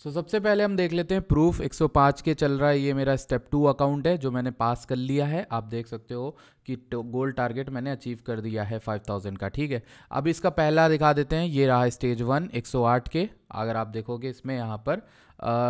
सबसे पहले हम देख लेते हैं प्रूफ। 105 के चल रहा है, ये मेरा स्टेप 2 अकाउंट है जो मैंने पास कर लिया है। आप देख सकते हो कि गोल टारगेट मैंने अचीव कर दिया है 5000 का। ठीक है, अब इसका पहला दिखा देते हैं। ये रहा स्टेज 1 108 के। अगर आप देखोगे इसमें यहाँ पर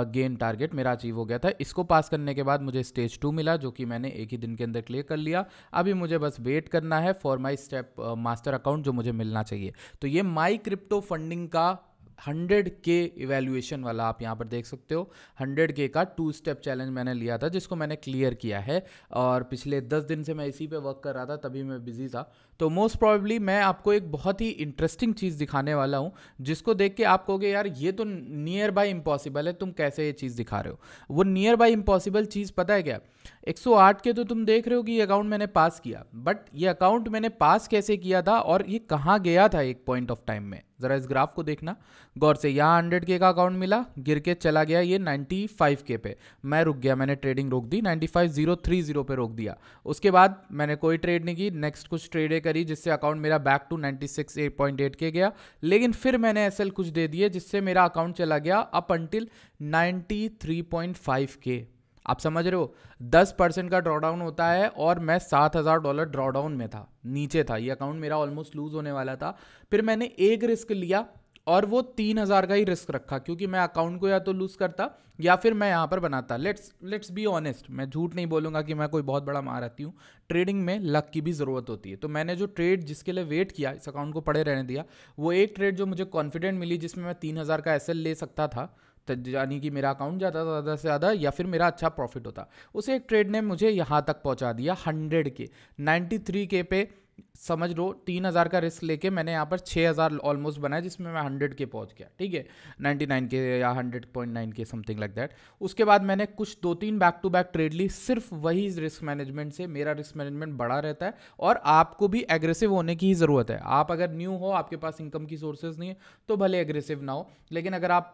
गेन टारगेट मेरा अचीव हो गया था। इसको पास करने के बाद मुझे स्टेज 2 मिला जो कि मैंने एक ही दिन के अंदर क्लियर कर लिया। अभी मुझे बस वेट करना है for my step master account जो मुझे मिलना चाहिए। तो ये माई क्रिप्टो फंडिंग का 100K इवैल्यूएशन वाला आप यहाँ पर देख सकते हो। 100K का 2 स्टेप चैलेंज मैंने लिया था जिसको मैंने क्लियर किया है। और पिछले 10 दिन से मैं इसी पे वर्क कर रहा था, तभी मैं बिजी था। तो मोस्ट प्रॉब्ली मैं आपको एक बहुत ही इंटरेस्टिंग चीज़ दिखाने वाला हूँ जिसको देख के आप कहोगे यार ये तो नियर बाय इम्पॉसिबल है, तुम कैसे ये चीज़ दिखा रहे हो। वो नियर बाय इम्पॉसिबल चीज़ पता है क्या? 108 के तो तुम देख रहे हो कि ये अकाउंट मैंने पास किया, बट ये अकाउंट मैंने पास कैसे किया था और ये कहाँ गया था एक पॉइंट ऑफ टाइम में, ज़रा इस ग्राफ को देखना गौर से। यहाँ 100K का अकाउंट मिला, गिर के चला गया ये 95K पे। मैं रुक गया, मैंने ट्रेडिंग रोक दी, 95030 पे रोक दिया। उसके बाद मैंने कोई ट्रेड नहीं की, नेक्स्ट कुछ ट्रेडें करी जिससे अकाउंट मेरा बैक टू 96.8K गया। लेकिन फिर मैंने एसएल कुछ दे दिए जिससे मेरा अकाउंट चला गया अप अंटिल 93.5K। आप समझ रहे हो, 10% का ड्रॉडाउन होता है और मैं $7000 ड्रॉडाउन में था, नीचे था। ये अकाउंट मेरा ऑलमोस्ट लूज होने वाला था। फिर मैंने एक रिस्क लिया और वो 3000 का ही रिस्क रखा क्योंकि मैं अकाउंट को या तो लूज करता या फिर मैं यहाँ पर बनाता। लेट्स बी ऑनेस्ट, मैं झूठ नहीं बोलूँगा कि मैं कोई बहुत बड़ा महारथी हूँ। ट्रेडिंग में लक की भी ज़रूरत होती है। तो मैंने जो ट्रेड जिसके लिए वेट किया, इस अकाउंट को पड़े रहने दिया, वो एक ट्रेड जो मुझे कॉन्फिडेंट मिली जिसमें मैं 3000 का एसएल ले सकता था, यानी कि मेरा अकाउंट ज़्यादा से ज़्यादा या फिर मेरा अच्छा प्रॉफिट होता, उस एक ट्रेड ने मुझे यहाँ तक पहुँचा दिया 100K 93K पे। समझ लो 3000 का रिस्क लेके मैंने यहाँ पर 6000 ऑलमोस्ट बनाया जिसमें मैं 100K पहुँच गया। ठीक है, 99K या 100.9K समथिंग लाइक दैट। उसके बाद मैंने कुछ 2-3 बैक टू बैक ट्रेड ली सिर्फ वही रिस्क मैनेजमेंट से। मेरा रिस्क मैनेजमेंट बड़ा रहता है और आपको भी एग्रेसिव होने की ही ज़रूरत है। आप अगर न्यू हो, आपके पास इनकम की सोर्सेज नहीं है तो भले एग्रेसिव ना हो, लेकिन अगर आप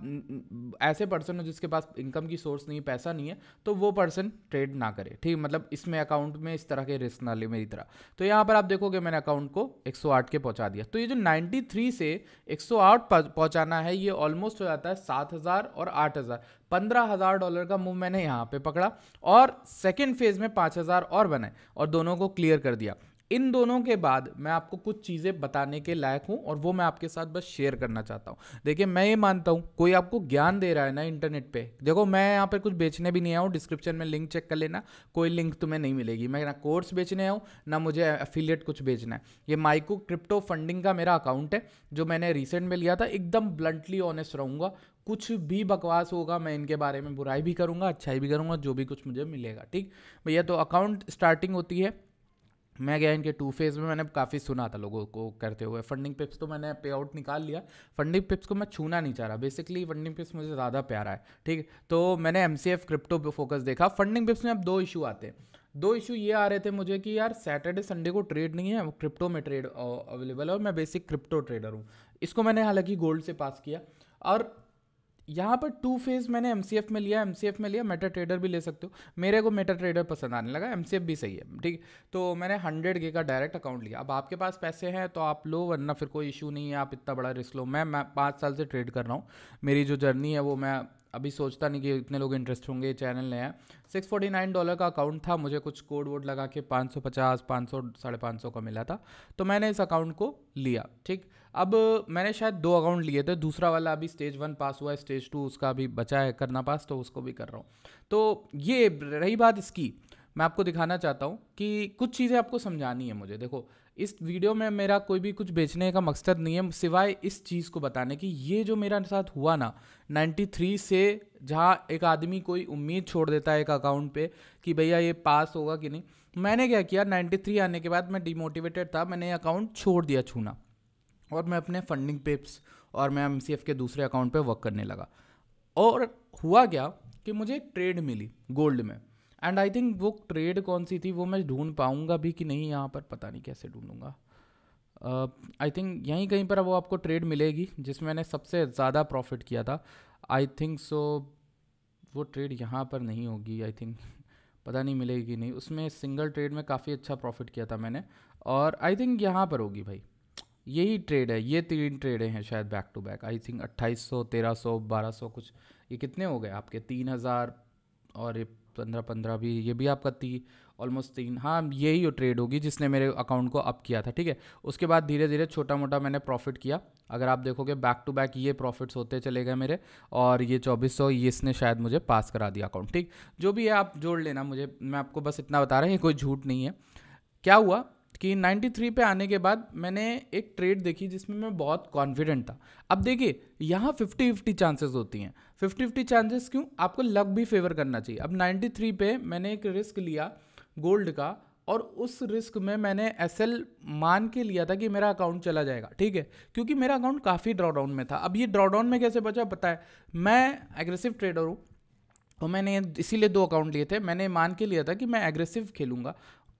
ऐसे पर्सन हो जिसके पास इनकम की सोर्स नहीं है, पैसा नहीं है, तो वो पर्सन ट्रेड ना करे। ठीक, मतलब इसमें अकाउंट में इस तरह के रिस्क ना ले मेरी तरह। तो यहाँ पर आप देखोगे मैंने अकाउंट को 108K पहुँचा दिया। तो ये जो 93 से 108 पहुँचाना है, ये ऑलमोस्ट हो जाता है 7000 और 8000, $15000 का मूव मैंने यहाँ पे पकड़ा और सेकेंड फेज में 5000 और बनाए और दोनों को क्लियर कर दिया। इन दोनों के बाद मैं आपको कुछ चीज़ें बताने के लायक हूँ और वो मैं आपके साथ बस शेयर करना चाहता हूँ। देखिए, मैं ये मानता हूँ कोई आपको ज्ञान दे रहा है ना इंटरनेट पे, देखो मैं यहाँ पे कुछ बेचने भी नहीं आया हूँ। डिस्क्रिप्शन में लिंक चेक कर लेना, कोई लिंक तुम्हें नहीं मिलेगी। मैं ना कोर्स बेचने आया हूँ ना मुझे एफिलिएट कुछ बेचना है। ये माइक्रो क्रिप्टो फंडिंग का मेरा अकाउंट है जो मैंने रिसेंट में लिया था। एकदम ब्लंटली ऑनेस्ट रहूँगा, कुछ भी बकवास होगा मैं इनके बारे में बुराई भी करूँगा, अच्छाई भी करूँगा, जो भी कुछ मुझे मिलेगा। ठीक भैया, तो अकाउंट स्टार्टिंग होती है, मैं गया इनके 2 फेज़ में। मैंने काफ़ी सुना था लोगों को करते हुए। फंडिंग पिप्स तो मैंने पे आउट निकाल लिया, फंडिंग पिप्स को मैं छूना नहीं चाह रहा। बेसिकली फंडिंग पिप्स मुझे ज़्यादा प्यारा है। ठीक, तो मैंने MCF क्रिप्टो पे फोकस देखा। फंडिंग पिप्स में अब 2 इशू आते हैं। 2 इशू ये आ रहे थे मुझे कि यार सैटरडे संडे को ट्रेड नहीं है, क्रिप्टो में ट्रेड अवेलेबल है और मैं बेसिक क्रिप्टो ट्रेडर हूँ। इसको मैंने हालांकि गोल्ड से पास किया और यहाँ पर 2 फेज मैंने MCF में लिया। MCF में लिया, मेटा ट्रेडर भी ले सकते हो। मेरे को मेटा ट्रेडर पसंद आने लगा, MCF भी सही है। ठीक, तो मैंने 100K का डायरेक्ट अकाउंट लिया। अब आपके पास पैसे हैं तो आप लो, वरना फिर कोई इशू नहीं है, आप इतना बड़ा रिस्क लो। मैं 5 साल से ट्रेड कर रहा हूँ। मेरी जो जर्नी है वो मैं अभी सोचता नहीं कि इतने लोग इंटरेस्ट होंगे। चैनल नया, $649 का अकाउंट था। मुझे कुछ कोड वोड लगा के 550 500 550 का मिला था, तो मैंने इस अकाउंट को लिया। ठीक, अब मैंने शायद 2 अकाउंट लिए थे, दूसरा वाला अभी स्टेज 1 पास हुआ है, स्टेज 2 उसका अभी बचा है करना पास, तो उसको भी कर रहा हूँ। तो ये रही बात इसकी। मैं आपको दिखाना चाहता हूँ कि कुछ चीज़ें आपको समझानी है मुझे। देखो, इस वीडियो में मेरा कोई भी कुछ बेचने का मकसद नहीं है सिवाय इस चीज़ को बताने की। ये जो मेरा साथ हुआ ना 93 से, जहाँ एक आदमी कोई उम्मीद छोड़ देता है एक अकाउंट पे कि भैया ये पास होगा कि नहीं, मैंने क्या किया 93 आने के बाद मैं डिमोटिवेटेड था, मैंने अकाउंट छोड़ दिया छूना और मैं अपने फंडिंग पिप्स और मैं MCF के दूसरे अकाउंट पे वर्क करने लगा। और हुआ क्या कि मुझे एक ट्रेड मिली गोल्ड में, एंड आई थिंक वो ट्रेड कौन सी थी वो मैं ढूंढ पाऊंगा भी कि नहीं, यहाँ पर पता नहीं कैसे ढूंढूंगा। आई थिंक यहीं कहीं पर वो आपको ट्रेड मिलेगी जिसमें मैंने सबसे ज़्यादा प्रॉफिट किया था। आई थिंक सो वो ट्रेड यहाँ पर नहीं होगी, आई थिंक पता नहीं मिलेगी कि नहीं। उसमें सिंगल ट्रेड में काफ़ी अच्छा प्रॉफिट किया था मैंने, और आई थिंक यहाँ पर होगी भाई, यही ट्रेड है, ये 3 ट्रेड हैं शायद back to back, I think 2800, 1300, 1200 कुछ, ये कितने हो गए आपके 3000, और ये 15 भी, ये भी आपका ऑलमोस्ट 3, हाँ यही वो ट्रेड होगी जिसने मेरे अकाउंट को अप किया था, ठीक है। उसके बाद धीरे धीरे छोटा मोटा मैंने प्रॉफिट किया। अगर आप देखोगे बैक टू बैक ये प्रॉफिट्स होते चले गए मेरे, और ये 2400 ये इसने शायद मुझे पास करा दिया अकाउंट, ठीक। जो भी है आप जोड़ लेना, मुझे, मैं आपको बस इतना बता रहा हूँ, ये कोई झूठ नहीं है। क्या हुआ कि 93 पे आने के बाद मैंने एक ट्रेड देखी जिसमें मैं बहुत कॉन्फिडेंट था। अब देखिए यहाँ 50-50 चांसेस होती हैं। 50-50 चांसेस क्यों? आपको लक भी फेवर करना चाहिए। अब 93 पे मैंने एक रिस्क लिया गोल्ड का, और उस रिस्क में मैंने एसएल मान के लिया था कि मेरा अकाउंट चला जाएगा, ठीक है, क्योंकि मेरा अकाउंट काफ़ी ड्रॉडाउन में था। अब ये ड्रॉडाउन में कैसे बचा पता है, मैं एग्रेसिव ट्रेडर हूँ और मैंने इसीलिए 2 अकाउंट लिए थे। मैंने मान के लिया था कि मैं एग्रेसिव खेलूंगा,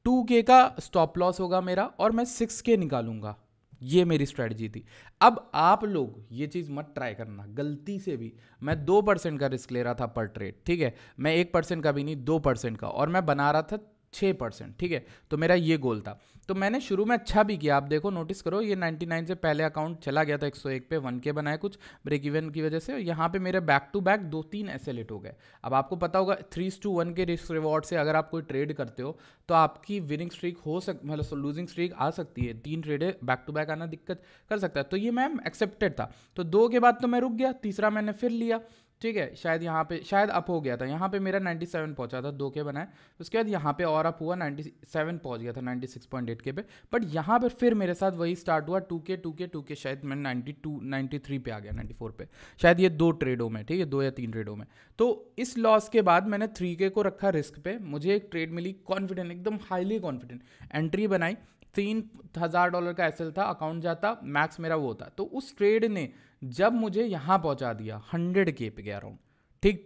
2K का स्टॉप लॉस होगा मेरा और मैं 6K निकालूंगा, ये मेरी स्ट्रैटेजी थी। अब आप लोग ये चीज़ मत ट्राई करना गलती से भी। मैं 2% का रिस्क ले रहा था पर ट्रेड, ठीक है, मैं 1% का भी नहीं, 2% का, और मैं बना रहा था 6%, ठीक है। तो मेरा ये गोल था। तो मैंने शुरू में अच्छा भी किया। आप देखो, नोटिस करो, ये 99 से पहले अकाउंट चला गया था 101 पे, 1K बनाए कुछ ब्रेक इवन की वजह से। यहाँ पे मेरे बैक टू बैक 2-3 ऐसे लेट हो गए। अब आपको पता होगा 3:1 के रिस्क रिवॉर्ड से अगर आप कोई ट्रेड करते हो तो आपकी विनिंग स्ट्रीक हो मतलब लूजिंग स्ट्रीक आ सकती है। 3 ट्रेडे बैक टू बैक आना दिक्कत कर सकता है। तो ये मैं एक्सेप्टेड था। तो 2 के बाद तो मैं रुक गया, तीसरा मैंने फिर लिया, ठीक है। शायद यहाँ पे शायद अप हो गया था, यहाँ पे मेरा 97 पहुँचा था, 2K बनाए। उसके बाद यहाँ पे और अप हुआ, 97 पहुँच गया था 96.8K पे। बट यहाँ पे फिर मेरे साथ वही स्टार्ट हुआ, 2K, शायद मैं 93 पे आ गया, 94 पे, शायद ये 2 ट्रेडों में, ठीक है, 2 या 3 ट्रेडों में। तो इस लॉस के बाद मैंने 3K को रखा रिस्क पे। मुझे एक ट्रेड मिली, कॉन्फिडेंट, एकदम हाईली कॉन्फिडेंट, एंट्री बनाई, $3000 का एसएल था, अकाउंट जाता, मैक्स मेरा वो था। तो उस ट्रेड ने जब मुझे यहाँ पहुँचा दिया 100K पे गया अराउंड, ठीक,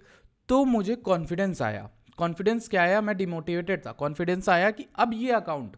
तो मुझे कॉन्फिडेंस आया। कॉन्फिडेंस क्या आया? मैं डिमोटिवेटेड था, कॉन्फिडेंस आया कि अब ये अकाउंट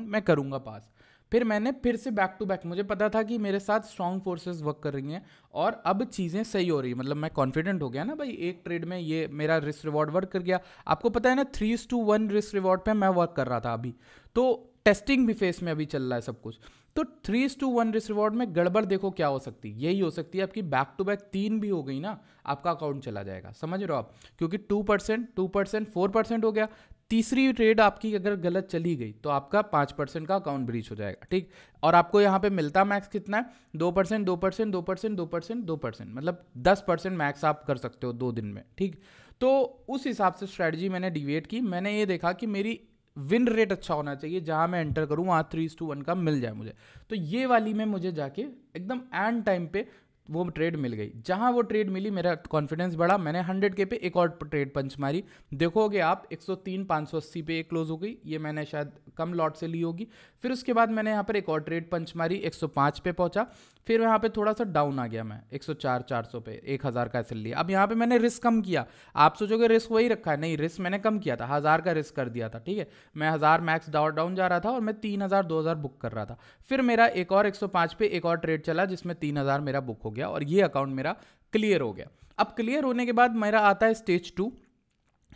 मैं करूँगा पास। फिर मैंने फिर से बैक टू बैक, मुझे पता था कि मेरे साथ स्ट्रॉन्ग फोर्सेस वर्क कर रही हैं और अब चीज़ें सही हो रही है। मतलब मैं कॉन्फिडेंट हो गया ना भाई, एक ट्रेड में ये मेरा रिस्क रिवॉर्ड वर्क कर गया। आपको पता है ना 3:1 रिस्क रिवॉर्ड पे मैं वर्क कर रहा था अभी, तो टेस्टिंग भी फेस में अभी चल रहा है सब कुछ। तो 3:1 रिस्क रिवॉर्ड में गड़बड़ देखो क्या हो सकती है, यही हो सकती है आपकी बैक टू बैक 3 भी हो गई ना, आपका अकाउंट चला जाएगा, समझ रहे हो आप? क्योंकि 2%, 4% हो गया। तीसरी ट्रेड आपकी अगर गलत चली गई तो आपका 5% का अकाउंट ब्रीच हो जाएगा, ठीक। और आपको यहाँ पे मिलता मैक्स कितना है? 2%, 2%, 2%, 2%, 2%, मतलब 10% मैक्स आप कर सकते हो 2 दिन में, ठीक। तो उस हिसाब से स्ट्रैटेजी मैंने डिवेट की। मैंने ये देखा कि मेरी विन रेट अच्छा होना चाहिए, जहाँ मैं एंटर करूँ वहाँ 3:1 का मिल जाए मुझे। तो ये वाली में मुझे जाके एकदम एंड टाइम पे वो ट्रेड मिल गई। जहाँ वो ट्रेड मिली मेरा कॉन्फिडेंस बढ़ा, मैंने 100K पे एक और ट्रेड पंच मारी। देखोगे आप 103 580 पे एक क्लोज हो गई, ये मैंने शायद कम लॉट से ली होगी। फिर उसके बाद मैंने यहाँ पर एक और ट्रेड पंच मारी, 105 पे पहुँचा। फिर यहाँ पे थोड़ा सा डाउन आ गया, मैं 104 400 पे 1000 का एसएल लिया। अब यहाँ पे मैंने रिस्क कम किया। आप सोचोगे रिस्क वही रखा है, नहीं, रिस्क मैंने कम किया था, 1000 का रिस्क कर दिया था, ठीक है। मैं 1000 मैक्स डाउन जा रहा था और मैं 3000 2000 बुक कर रहा था। फिर मेरा एक और 105 पे एक और ट्रेड चला जिसमें 3000 मेरा बुक हो गया और ये अकाउंट मेरा क्लियर हो गया। अब क्लियर होने के बाद मेरा आता है स्टेज 2।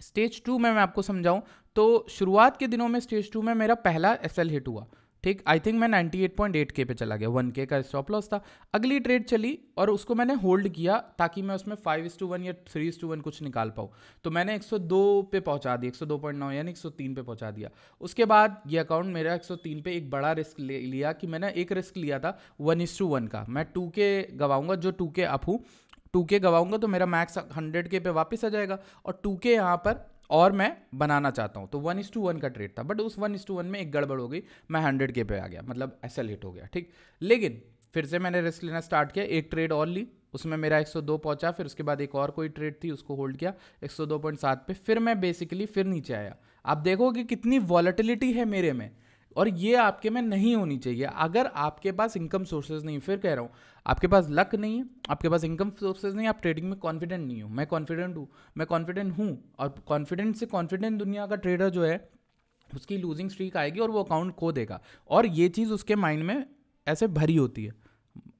स्टेज 2 में मैं आपको समझाऊं तो शुरुआत के दिनों में स्टेज 2 में मेरा पहला एसएल हिट हुआ, ठीक। आई थिंक मैं 98.8K पे चला गया, 1K का स्टॉप लॉस था। अगली ट्रेड चली और उसको मैंने होल्ड किया ताकि मैं उसमें 5:1 या 3:1 कुछ निकाल पाऊँ। तो मैंने 102 पे पहुंचा दिया, 102.9 यानी 103 पे पहुंचा दिया। उसके बाद ये अकाउंट मेरा 103 पे एक बड़ा रिस्क लिया कि मैंने एक रिस्क लिया था 1:1 का। मैं 2K गवाऊंगा, जो 2K अप हूँ, 2K गवाऊंगा तो मेरा मैक्स 100K पे वापस आ जाएगा और 2K यहाँ पर और मैं बनाना चाहता हूँ। तो 1:1 का ट्रेड था, बट उस 1:1 में एक गड़बड़ हो गई, मैं 100K पे आ गया, मतलब एसएल हिट हो गया, ठीक। लेकिन फिर से मैंने रिस्क लेना स्टार्ट किया, एक ट्रेड और ली, उसमें मेरा 102 पहुंचा। फिर उसके बाद एक और कोई ट्रेड थी, उसको होल्ड किया 102.7 पे। फिर मैं बेसिकली फिर नीचे आया। आप देखोगे कितनी वॉलेटिलिटी है मेरे में, और ये आपके में नहीं होनी चाहिए अगर आपके पास इनकम सोर्सेज नहीं। फिर कह रहा हूँ, आपके पास लक नहीं है, आपके पास इनकम सोर्सेज नहीं, आप ट्रेडिंग में कॉन्फिडेंट नहीं हो। मैं कॉन्फिडेंट हूँ और कॉन्फिडेंट से कॉन्फिडेंट दुनिया का ट्रेडर जो है उसकी लूजिंग स्ट्रीक आएगी और वो अकाउंट खो देगा। और ये चीज़ उसके माइंड में ऐसे भरी होती है,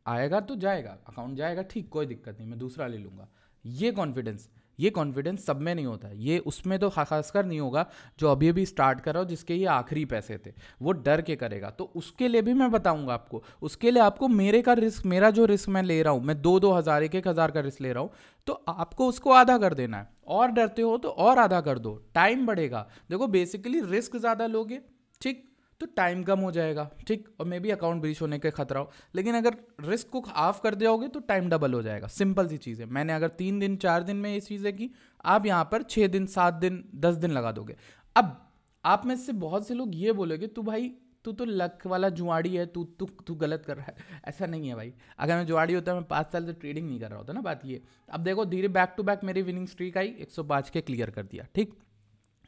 आएगा तो जाएगा, अकाउंट जाएगा, ठीक, कोई दिक्कत नहीं, मैं दूसरा ले लूँगा। ये कॉन्फिडेंस, ये कॉन्फिडेंस सब में नहीं होता है, ये उसमें तो खासकर नहीं होगा जो अभी अभी स्टार्ट कर रहा हो, जिसके ये आखिरी पैसे थे, वो डर के करेगा। तो उसके लिए भी मैं बताऊंगा आपको, उसके लिए आपको मेरा जो रिस्क मैं ले रहा हूँ, मैं 2-2 हज़ार 1-1 हज़ार का रिस्क ले रहा हूँ, तो आपको उसको आधा कर देना है। और डरते हो तो और आधा कर दो, टाइम बढ़ेगा। देखो बेसिकली रिस्क ज़्यादा लोगे, ठीक, तो टाइम कम हो जाएगा, ठीक, और मे बी अकाउंट ब्रीच होने का खतरा हो। लेकिन अगर रिस्क को हाफ कर जाओगे तो टाइम डबल हो जाएगा। सिंपल सी चीज़ है। मैंने अगर 3 दिन 4 दिन में ये चीज़ें की, आप यहाँ पर 6 दिन 7 दिन 10 दिन लगा दोगे। अब आप में से बहुत से लोग ये बोलोगे, तू भाई तू तो लक वाला जुआड़ी है, तू तू तू गलत कर रहा है। ऐसा नहीं है भाई, अगर मैं जुआड़ी होता मैं 5 साल से ट्रेडिंग नहीं कर रहा होता ना। बात ये, अब देखो धीरे बैक टू बैक मेरी विनिंग स्ट्रीक आई, 105 के क्लियर कर दिया, ठीक,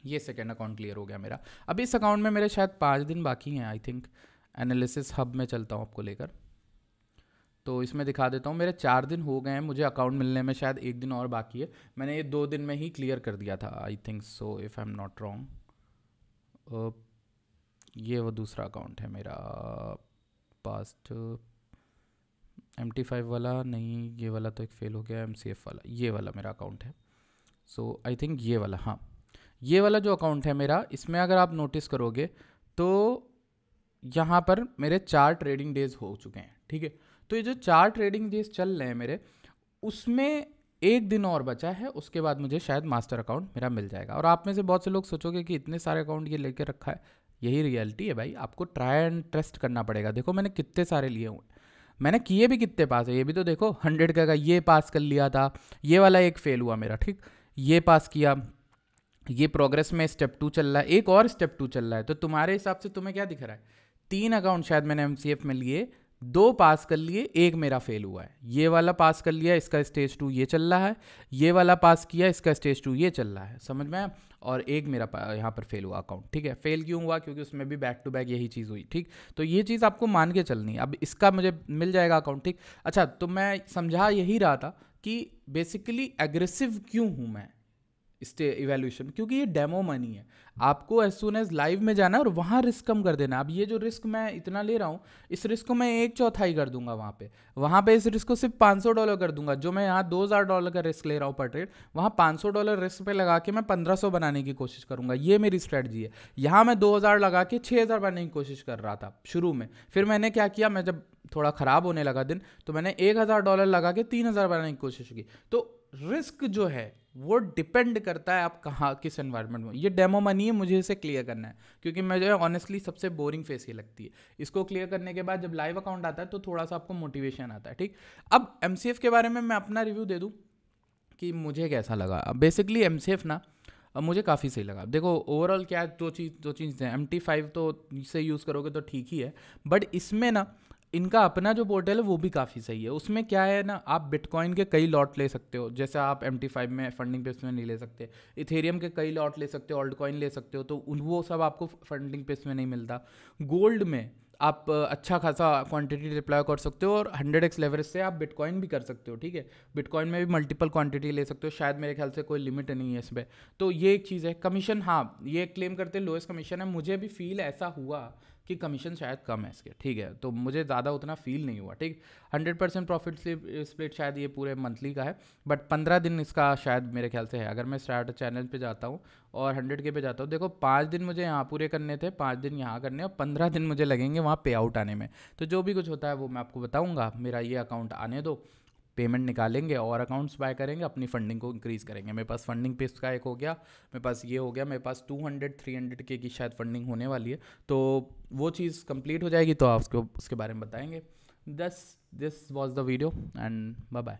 ये सेकेंड अकाउंट क्लियर हो गया मेरा। अब इस अकाउंट में मेरे शायद 5 दिन बाकी हैं आई थिंक। एनालिसिस हब में चलता हूँ आपको लेकर, तो इसमें दिखा देता हूँ। मेरे 4 दिन हो गए हैं, मुझे अकाउंट मिलने में शायद 1 दिन और बाकी है। मैंने ये 2 दिन में ही क्लियर कर दिया था I think so, if I am not wrong. ये वो दूसरा अकाउंट है मेरा, पास्ट MT5 वाला नहीं, ये वाला तो एक फेल हो गया, MCF वाला, ये वाला मेरा अकाउंट है। सो आई थिंक ये वाला, हाँ ये वाला जो अकाउंट है मेरा, इसमें अगर आप नोटिस करोगे तो यहाँ पर मेरे 4 ट्रेडिंग डेज हो चुके हैं, ठीक है। तो ये जो 4 ट्रेडिंग डेज चल रहे हैं मेरे, उसमें 1 दिन और बचा है, उसके बाद मुझे शायद मास्टर अकाउंट मेरा मिल जाएगा। और आप में से बहुत से लोग सोचोगे कि इतने सारे अकाउंट ये लेके रखा है, यही रियलिटी है भाई। आपको ट्राई एंड ट्रस्ट करना पड़ेगा। देखो मैंने कितने सारे लिए हुए, मैंने किए भी कितने पास है, ये भी तो देखो। 100 का ये पास कर लिया था, ये वाला एक फेल हुआ मेरा, ठीक, ये पास किया, ये प्रोग्रेस में स्टेप 2 चल रहा है, एक और स्टेप 2 चल रहा है। तो तुम्हारे हिसाब से तुम्हें क्या दिख रहा है? 3 अकाउंट शायद मैंने MCF में लिए, 2 पास कर लिए, एक मेरा फेल हुआ है। ये वाला पास कर लिया, इसका स्टेज 2 ये चल रहा है, ये वाला पास किया, इसका स्टेज 2 ये चल रहा है, समझ में आया? और एक मेरा यहाँ पर फेल हुआ अकाउंट, ठीक है। फेल क्यों हुआ? क्योंकि उसमें भी बैक टू बैक यही चीज़ हुई, ठीक। तो ये चीज़ आपको मान के चलनी है। अब इसका मुझे मिल जाएगा अकाउंट, ठीक। अच्छा, तो मैं समझा यही रहा था कि बेसिकली एग्रेसिव क्यों हूँ मैं इवैल्यूएशन, क्योंकि ये डेमो मनी है। आपको एज सुन एज लाइव में जाना है और वहाँ रिस्क कम कर देना। अब ये जो रिस्क मैं इतना ले रहा हूँ, इस रिस्क को मैं 1/4 कर दूंगा वहाँ पे इस रिस्क को सिर्फ $500 कर दूंगा। जो मैं यहाँ $2000 का रिस्क ले रहा हूँ पर ट्रेड, वहाँ $500 रिस्क पे लगा के मैं 1500 बनाने की कोशिश करूंगा। ये मेरी स्ट्रेटजी है। यहाँ मैं 2000 लगा के 6000 बनाने की कोशिश कर रहा था शुरू में। फिर मैंने क्या किया, मैं जब थोड़ा ख़राब होने लगा दिन, तो मैंने $1000 लगा के 3000 बनाने की कोशिश की। तो रिस्क जो है वो डिपेंड करता है आप कहाँ किस एनवायरनमेंट में। ये डेमो मनी है, मुझे इसे क्लियर करना है, क्योंकि मुझे ऑनेस्टली सबसे बोरिंग फेस ये लगती है। इसको क्लियर करने के बाद जब लाइव अकाउंट आता है तो थोड़ा सा आपको मोटिवेशन आता है, ठीक। अब MCF के बारे में मैं अपना रिव्यू दे दूँ कि मुझे कैसा लगा। बेसिकली MCF ना मुझे काफ़ी सही लगा। देखो ओवरऑल क्या दो चीज़ है। MT5 तो इसे यूज़ करोगे तो ठीक ही है, बट इसमें ना इनका अपना जो पोर्टल है वो भी काफ़ी सही है। उसमें क्या है ना, आप बिटकॉइन के कई लॉट ले सकते हो, जैसे आप MT5 में फंडिंग पेस में नहीं ले सकते। इथेरियम के कई लॉट ले सकते हो, ऑल्ट कॉइन ले सकते हो, तो वो सब आपको फंडिंग पेस में नहीं मिलता। गोल्ड में आप अच्छा खासा क्वांटिटी डिप्लॉय कर सकते हो और 100x लेवरेज से आप बिटकॉइन भी कर सकते हो, ठीक है। बिटकॉइन में भी मल्टीपल क्वांटिटी ले सकते हो, शायद मेरे ख्याल से कोई लिमिट नहीं है इसमें। तो ये एक चीज़ है। कमीशन, हाँ ये क्लेम करते हैं लोएस्ट कमीशन है, मुझे भी फील ऐसा हुआ कि कमीशन शायद कम है इसके, ठीक है। तो मुझे ज़्यादा उतना फील नहीं हुआ, ठीक। 100% प्रॉफिट स्प्लिट शायद ये पूरे मंथली का है, बट 15 दिन इसका शायद मेरे ख्याल से है। अगर मैं स्टार्टर चैनल पे जाता हूँ और 100K पे जाता हूँ, देखो 5 दिन मुझे यहाँ पूरे करने थे, 5 दिन यहाँ करने और 15 दिन मुझे लगेंगे वहाँ पे आउट आने में। तो जो भी कुछ होता है वो मैं आपको बताऊँगा। मेरा ये अकाउंट आने दो, पेमेंट निकालेंगे और अकाउंट्स बाय करेंगे, अपनी फंडिंग को इंक्रीज़ करेंगे। मेरे पास फंडिंग पेस का एक हो गया, मेरे पास ये हो गया, मेरे पास 200-300K की शायद फंडिंग होने वाली है। तो वो चीज़ कंप्लीट हो जाएगी तो आप उसके बारे में बताएंगे। This was the video and bye bye.